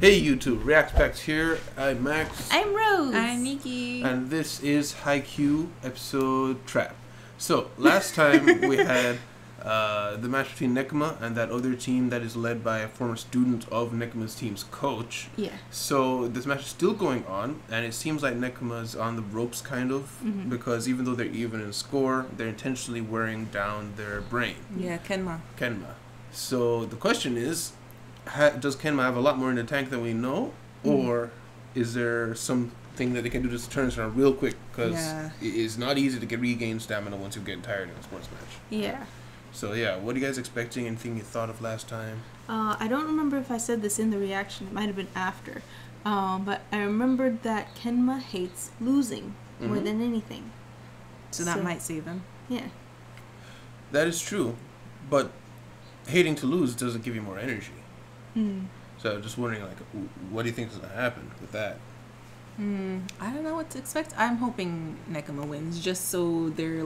Hey YouTube, React Packs here. I'm Max. I'm Rose. I'm Miki. And this is Haikyu episode Trap. So, last time we had the match between Nekoma and that other team that is led by a former student of Nekoma's team's coach. Yeah. So, this match is still going on, and it seems like Nekoma's on the ropes, kind of, because even though they're even in score, they're intentionally wearing down their brain. Yeah, Kenma. So, the question is, does Kenma have a lot more in the tank than we know, or is there something that they can do to turn this around real quick? Because it is not easy to regain stamina once you get tired in a sports match. Yeah. So yeah, what are you guys expecting? Anything you thought of last time? I don't remember if I said this in the reaction. It might have been after. But I remembered that Kenma hates losing more than anything. So that might save him. Yeah. That is true, but hating to lose doesn't give you more energy. So just wondering, like, what do you think is going to happen with that? I don't know what to expect. I'm hoping Nekoma wins, just so they're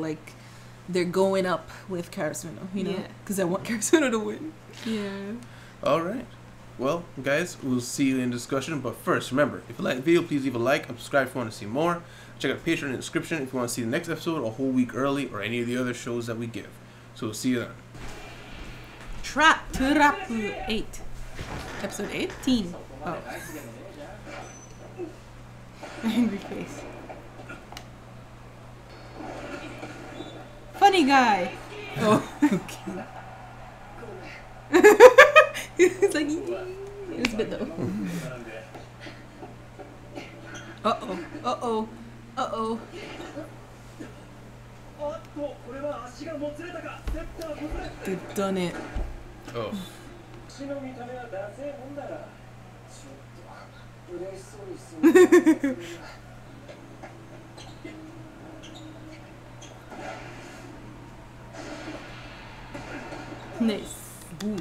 going up with Karasuno, you know? Because I want Karasuno to win. Yeah. All right. Well, guys, we'll see you in discussion. But first, remember, if you like the video, please leave a like and subscribe if you want to see more. Check out Patreon in the description if you want to see the next episode a whole week early or any of the other shows that we give. So we'll see you then. Trap 8. Episode 18. Oh. Angry face. Funny guy. Oh, okay. It's like, it's a bit though. Uh-oh. Uh-oh. Uh-oh. They've done it. Oh. Nice. Ooh,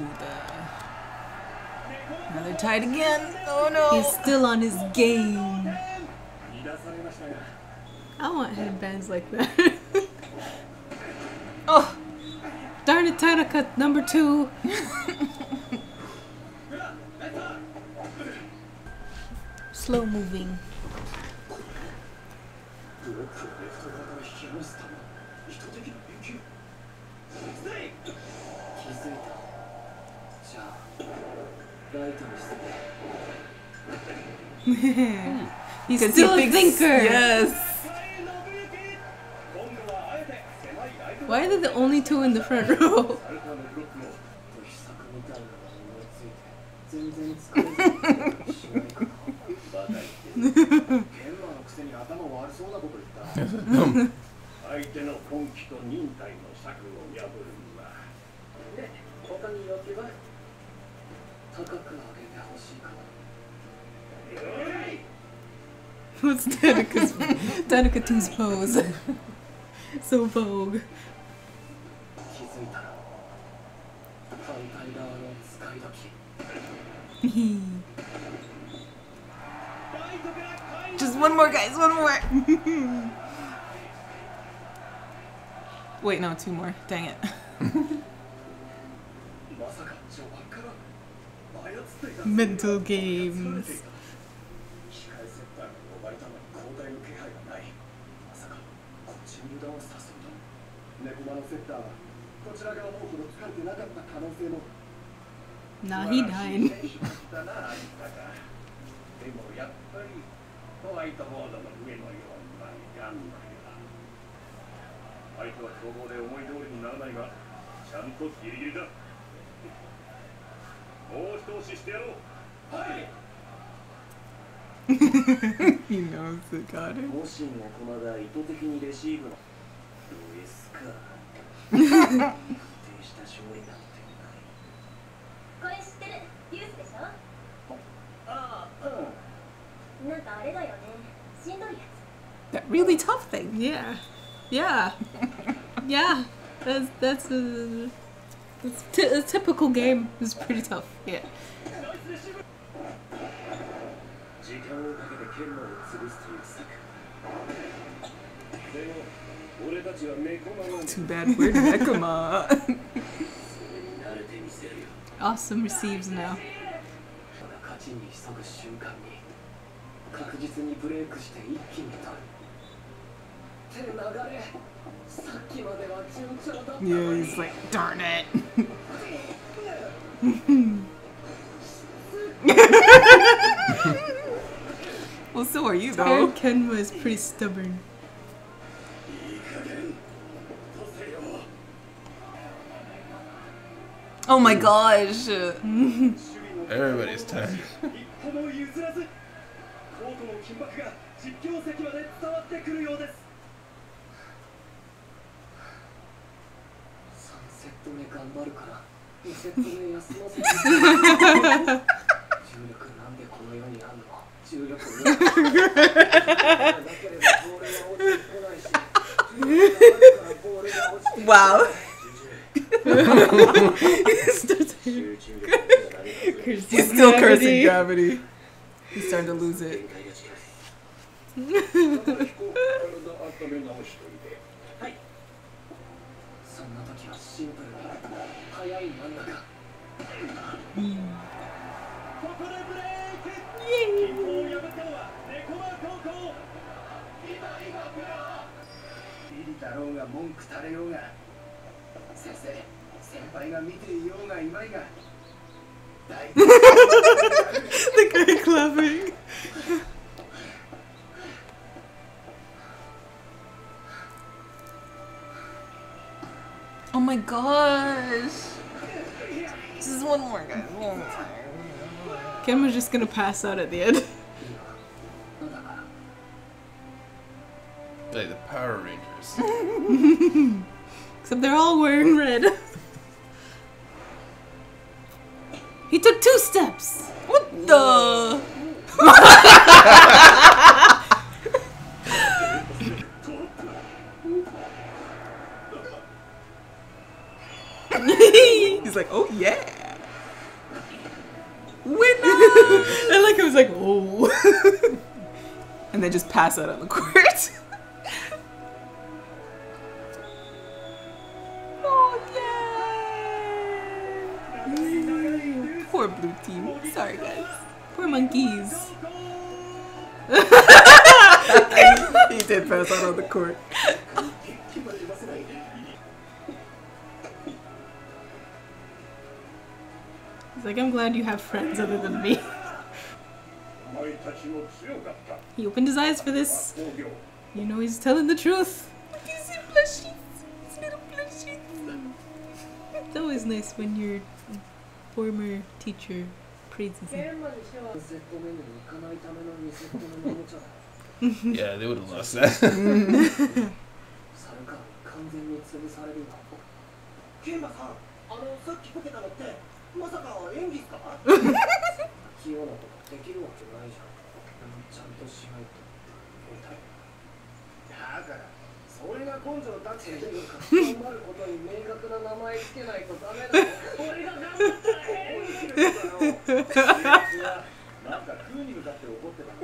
now they're tied again. Oh no. He's still on his game. I want headbands like that. Oh. Darn it, Tanaka, number 2. Slow moving. He's still a thinker. Yes. Why are they the only 2 in the front row? What's Danica 2's pose? So vogue. Just one more, guys, one more. Wait, no, 2 more. Dang it. Mental games. Nah, he died. He knows it got it. That really tough thing. Yeah. Yeah. Yeah. That's a typical game. It's pretty tough. Yeah. Too bad we're Nekoma. Awesome receives now. Yeah, he's like, darn it. Well, so are you, though. Kenma is pretty stubborn. Oh my gosh. Everybody's tired. Wow. He's still cursing gravity. He's starting to lose it. The guy clapping. Oh my gosh. This is one more, guys. One more. Kenma's just gonna pass out at the end. Like the Power Rangers. Except they're all wearing red. He took 2 steps. What the? He's like, oh yeah. Winner! I like it was like, oh. And then just pass out on the court. Oh yeah! Poor blue team. Sorry guys. Poor monkeys. He did pass out on the court. He's like, I'm glad you have friends other than me. He opened his eyes for this. You know he's telling the truth. He's in blushies. He's little blushies. It's always nice when your former teacher praises him. Yeah, they would have lost that.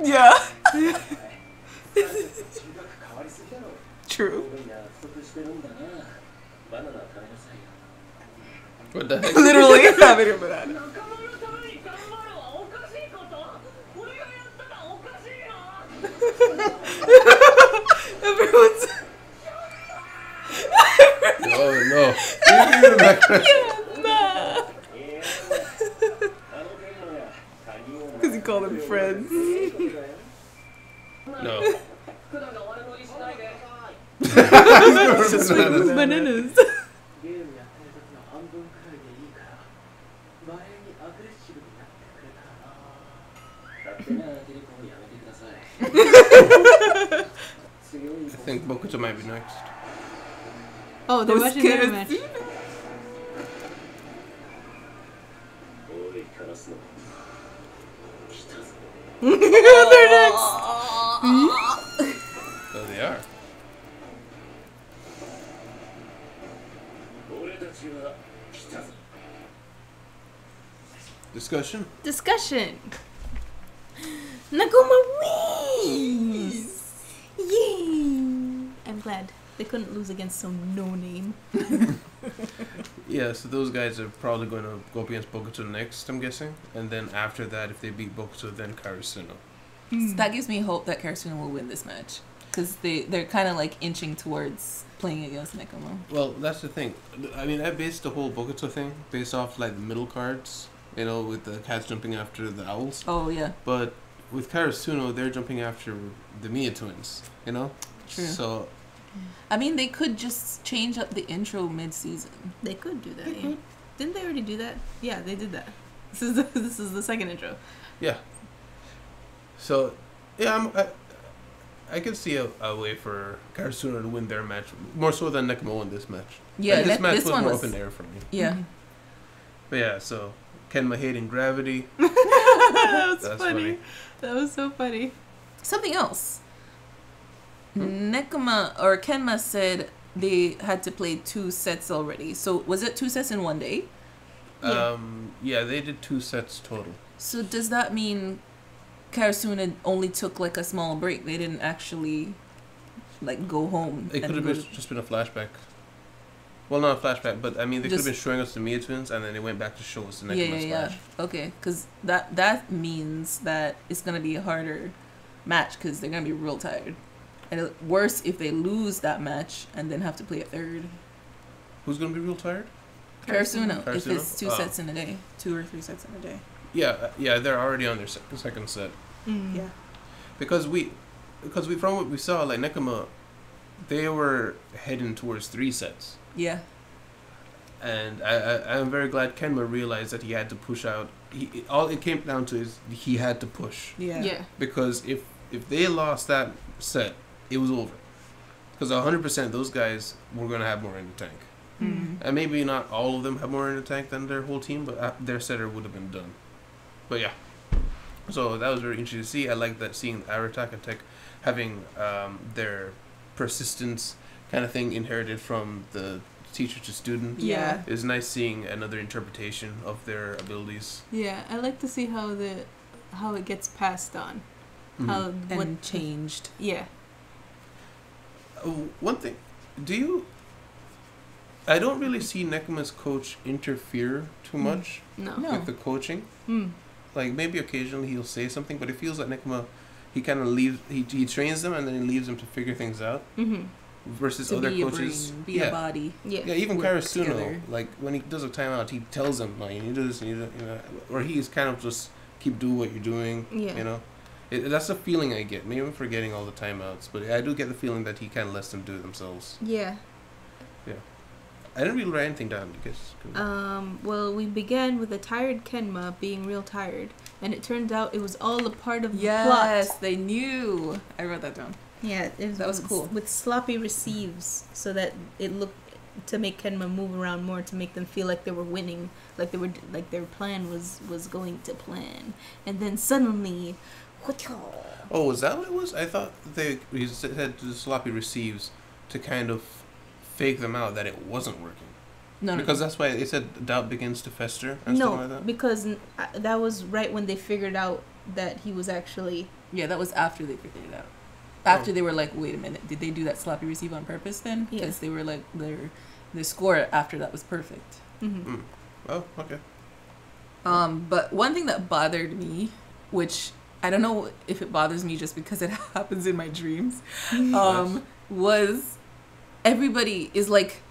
Yeah. True. What the heck? Literally having a banana. Everyone's. Oh no. Because he called them friends. No. It's just like bananas. I think Bokuto might be next. Oh, they're watching their match. They're next. Oh, they are. Discussion? Discussion. Nakoma wins! Yay! I'm glad they couldn't lose against some no-name. Yeah, so those guys are probably going to go up against Bokuto next, I'm guessing. And then after that, if they beat Bokuto, then Karasuno. So that gives me hope that Karasuno will win this match. Because they're kind of like inching towards playing against Nekoma. Well, that's the thing. I mean, I based the whole Bokuto thing based off like the middle cards, you know, with the cats jumping after the owls. Oh, yeah. But with Karasuno, they're jumping after the Mia twins, you know? True. So, I mean, they could just change up the intro mid-season. They could do that. Yeah. Didn't they already do that? Yeah, they did that. This is the second intro. yeah. So, yeah, I could see a way for Karasuno to win their match, more so than Nekoma won this match. Yeah, like, this match this was one more was up in the air for me. Yeah. But yeah, so Kenma hating gravity. That was That's funny. That was so funny. Something else. Nekoma or Kenma said they had to play 2 sets already. So was it 2 sets in one day? Yeah, they did 2 sets total. So does that mean Karasuno only took like a small break? They didn't actually like go home. It could have just been a flashback. Well, not a flashback, but I mean, they could have been showing us the Mia twins, and then they went back to show us the Nekoma's match. Okay, because that means that it's gonna be a harder match because they're gonna be real tired, and worse if they lose that match and then have to play a third. Who's gonna be real tired? Karasuno. If Karasuno? it's 2 sets in a day, 2 or 3 sets in a day. Yeah, they're already on their second set. Yeah. Because from what we saw, like Nekoma, they were heading towards 3 sets. Yeah. And I'm very glad Kenma realized that he had to push out. All it came down to is he had to push. Yeah. Because if they lost that set, it was over. Because 100% those guys were going to have more in the tank. And maybe not all of them have more in the tank than their whole team, but their setter would have been done. But yeah. So that was very interesting to see. I like that seeing Arataka Tech having their persistence kind of thing inherited from the teacher to student. Yeah. It's nice seeing another interpretation of their abilities. Yeah, I like to see how it gets passed on. And changed. Yeah. One thing, I don't really see Nekoma's coach interfere too much with the coaching. Like maybe occasionally he'll say something, but it feels like Nekoma, he kind of leaves. He trains them and then he leaves them to figure things out. Versus other coaches, be a body. Yeah, even Karasuno, like when he does a timeout, he tells them like you need to do this, you need to, or he's kind of just keep doing what you're doing. Yeah. You know, that's the feeling I get. Maybe I'm forgetting all the timeouts, but I do get the feeling that he kind of lets them do it themselves. Yeah. Yeah. I didn't really write anything down because. Well, we began with a tired Kenma being real tired, and it turned out it was all a part of the plot. Yes, they knew. I wrote that down. Yeah, that was cool. With sloppy receives, so that it looked to make Kenma move around more, to make them feel like they were winning, like their plan was going to plan, and then suddenly, oh, was that what it was? I thought he said the sloppy receives to kind of fake them out that it wasn't working. No, because that's why it said doubt begins to fester and stuff like that. Because that was right when they figured out that he was actually. Yeah, that was after they figured it out. After they were like, wait a minute, did they do that sloppy receive on purpose then? Because they were like, their score after that was perfect. Oh, okay. But one thing that bothered me, which I don't know if it bothers me just because it happens in my dreams, was everybody is like,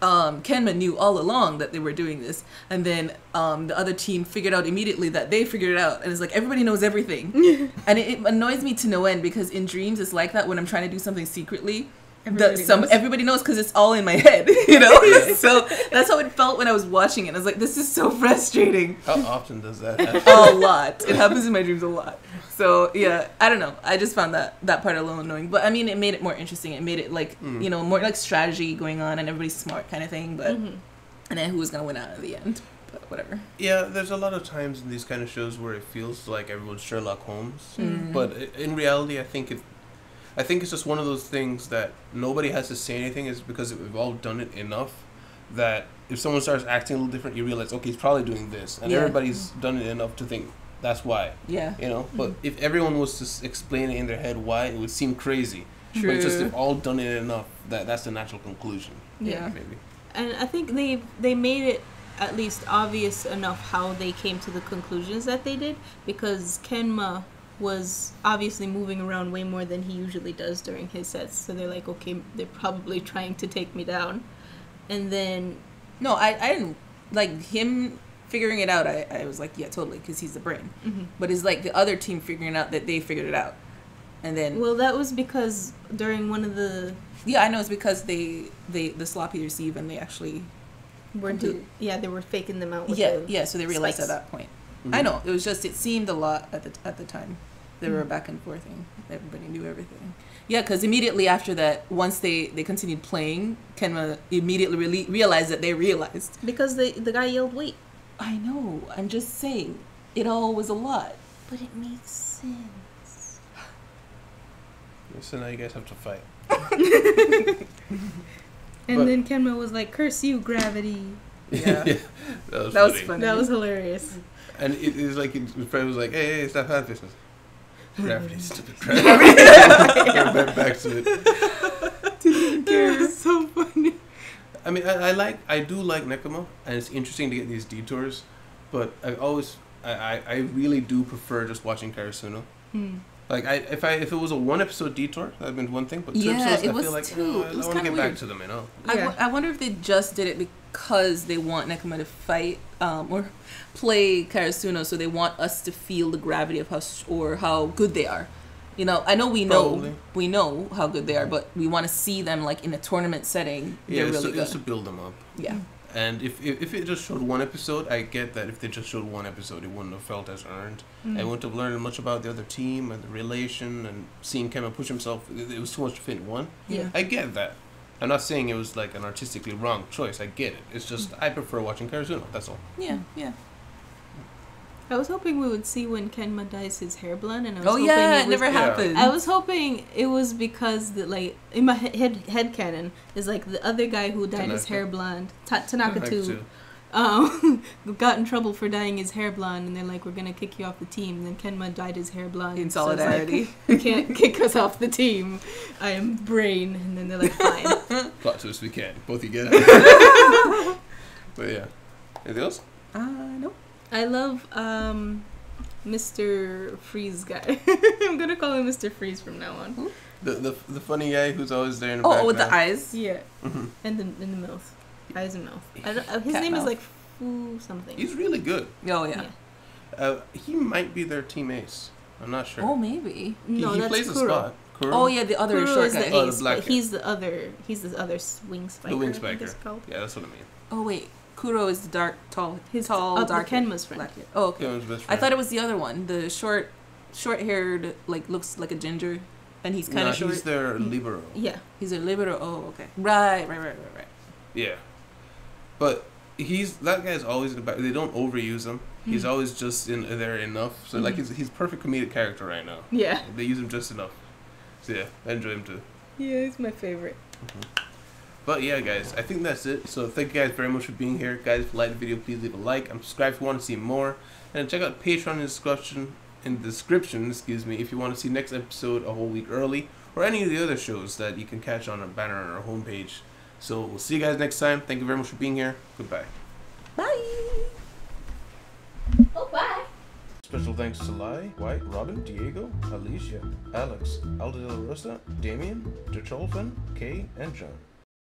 Kenma knew all along that they were doing this, and then the other team figured out immediately that they figured it out, and it's like everybody knows everything. And it annoys me to no end, because in dreams it's like that when I'm trying to do something secretly. Everybody knows because it's all in my head, you know? So that's how it felt when I was watching it. I was like, this is so frustrating. How often does that happen? A lot. It happens in my dreams a lot. So, yeah, I don't know. I just found that part a little annoying. But, I mean, it made it more interesting. It made it, like, you know, more like strategy going on and everybody's smart kind of thing. But and then who was going to win out at the end. But whatever. Yeah, there's a lot of times in these kind of shows where it feels like everyone's Sherlock Holmes. But in reality, I think it's just one of those things that nobody has to say anything, is because we've all done it enough that if someone starts acting a little different, you realize, okay, he's probably doing this. And everybody's done it enough to think that's why. Yeah. You know? But if everyone was to explain it in their head why, it would seem crazy. True. But it's just they've all done it enough that's the natural conclusion. Yeah. Maybe. And I think they made it at least obvious enough how they came to the conclusions that they did, because Kenma was obviously moving around way more than he usually does during his sets. So they're like, okay, they're probably trying to take me down. And then... No, I didn't... Like, him figuring it out, I was like, yeah, totally, because he's the brain. Mm-hmm. But it's like the other team figuring out that they figured it out. And then... Well, that was because during one of the... Yeah, I know, it's because the sloppy receive and they actually... they were faking them out with so they realized spikes. At that point. Mm-hmm. I know, it was just, it seemed a lot at the time. They were back and forthing. Everybody knew everything. Yeah, because immediately after that, once they continued playing, Kenma immediately realized that they realized. Because the guy yelled, wait. I know, I'm just saying, it all was a lot. But it makes sense. So now you guys have to fight. And then Kenma was like, curse you, gravity. Yeah. That was funny. That was hilarious. And it was like, his friend was like, hey, stop having business. Gravity, stupid gravity. Back to it. Didn't care. It was so funny. I mean, I do like Nekoma, and it's interesting to get these detours, but I really do prefer just watching Karasuno. Like, if it was a 1 episode detour, that'd been one thing, but 2 episodes, I feel like, I want to get back to them, you know? Yeah. I wonder if they just did it because they want Nekoma to fight, or play Karasuno, so they want us to feel the gravity of how good they are. You know, I know we know how good they are, but we want to see them like in a tournament setting. Yeah, they're really good. Just to build them up. Yeah. And if it just showed 1 episode, I get that if they just showed 1 episode, it wouldn't have felt as earned. I wouldn't have learned much about the other team and the relation and seeing Kenma push himself. It was too much to fit in 1. Yeah. I get that. I'm not saying it was like an artistically wrong choice. I get it. It's just I prefer watching Karasuno. That's all. Yeah, yeah. I was hoping we would see when Kenma dyes his hair blonde, and I was hoping it never happened. I was hoping it was because in my head canon is like the other guy who dyed his hair blonde, Tanaka too. Got in trouble for dyeing his hair blonde, and they're like, we're gonna kick you off the team. And then Kenma dyed his hair blonde in solidarity. So like, you can't kick us off the team. I am brain. And then they're like, fine. Plot twist, we can. Both you get it. But yeah. Anything else? No. I love Mr. Freeze guy. I'm gonna call him Mr. Freeze from now on. The funny guy who's always there in the background. Oh, with the eyes? Yeah. And in the mouth. Eyes and mouth. His name is like Fu something. He's really good. Oh, yeah. He might be their team ace. I'm not sure. Oh, maybe. No, he that's plays Kuro. a spot. Kuro? Oh, yeah, the other Kuro short is guy. the ace, the black but he's the other wing spiker. The wing spiker. I think it's called. Yeah, that's what I mean. Oh, wait. Kuro is the dark, tall, dark. Kenma's friend. Black hair. Oh, okay. Kenma's best friend. I thought it was the other one. The short-haired, like, looks like a ginger, and he's kind of short. He's their libero. Yeah. He's a libero. Oh, okay. Right. Yeah. But that guy's always in the back. They don't overuse him. He's always just in there enough. So, like, he's perfect comedic character right now. Yeah. They use him just enough. So, yeah, I enjoy him too. Yeah, he's my favorite. But yeah, guys, I think that's it. So thank you guys very much for being here. Guys, if you like the video, please leave a like and subscribe if you want to see more. And check out Patreon in the description, if you want to see next episode a whole week early, or any of the other shows that you can catch on our banner on our homepage. So we'll see you guys next time. Thank you very much for being here. Goodbye. Bye. Oh, bye. Special thanks to Lai, White, Robin, Diego, Alicia, Alex, Alda de la Rosa, Damien, Dercholfin, Kay, and John.